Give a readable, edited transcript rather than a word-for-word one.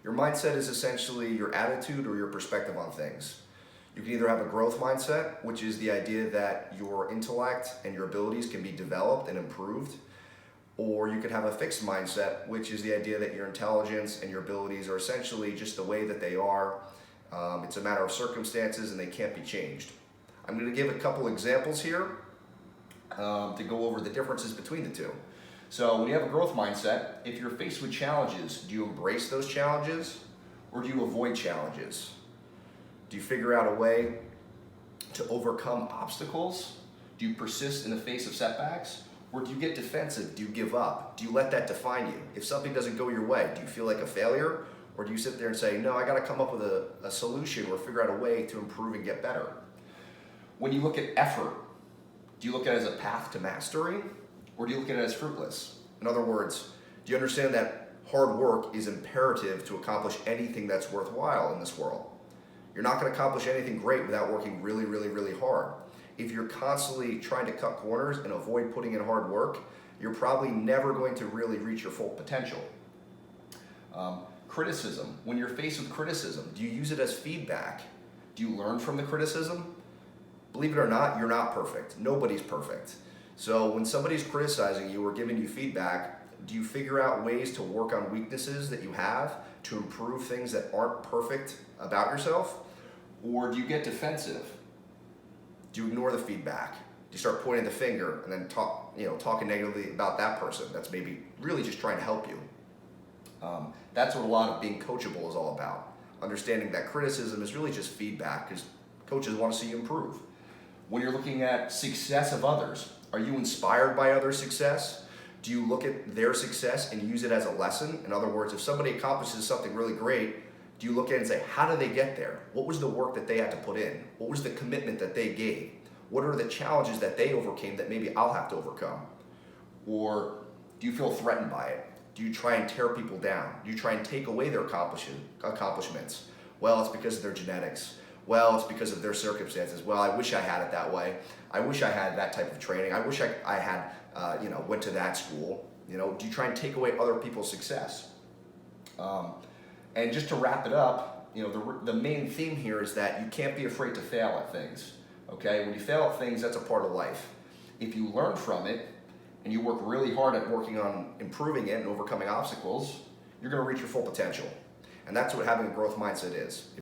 Your mindset is essentially your attitude or your perspective on things. You can either have a growth mindset, which is the idea that your intellect and your abilities can be developed and improved, or you could have a fixed mindset, which is the idea that your intelligence and your abilities are essentially just the way that they are. It's a matter of circumstances and they can't be changed. I'm going to give a couple examples here to go over the differences between the two. So when you have a growth mindset, if you're faced with challenges, do you embrace those challenges or do you avoid challenges? Do you figure out a way to overcome obstacles? Do you persist in the face of setbacks? Or do you get defensive? Do you give up? Do you let that define you? If something doesn't go your way, do you feel like a failure? Or do you sit there and say, no, I gotta come up with a solution or figure out a way to improve and get better? When you look at effort, do you look at it as a path to mastery? Or do you look at it as fruitless? In other words, do you understand that hard work is imperative to accomplish anything that's worthwhile in this world? You're not gonna accomplish anything great without working really, really, really hard. If you're constantly trying to cut corners and avoid putting in hard work, you're probably never going to really reach your full potential. Criticism. When you're faced with criticism, do you use it as feedback? Do you learn from the criticism? Believe it or not, you're not perfect. Nobody's perfect. So when somebody's criticizing you or giving you feedback, do you figure out ways to work on weaknesses that you have to improve things that aren't perfect about yourself? Or do you get defensive? Do you ignore the feedback? Do you start pointing the finger and then talking negatively about that person that's maybe really just trying to help you? That's what a lot of being coachable is all about. Understanding that criticism is really just feedback because coaches want to see you improve. When you're looking at success of others, are you inspired by other success? Do you look at their success and use it as a lesson? In other words, if somebody accomplishes something really great, do you look at it and say, how did they get there? What was the work that they had to put in? What was the commitment that they gave? What are the challenges that they overcame that maybe I'll have to overcome? Or do you feel threatened by it? Do you try and tear people down? Do you try and take away their accomplishments? Well, it's because of their genetics. Well, it's because of their circumstances. Well, I wish I had it that way. I wish I had that type of training. I wish I had, went to that school. Do you try and take away other people's success? And just to wrap it up, the main theme here is that you can't be afraid to fail at things. Okay, when you fail at things, that's a part of life. If you learn from it and you work really hard at working on improving it and overcoming obstacles, you're going to reach your full potential. And that's what having a growth mindset is.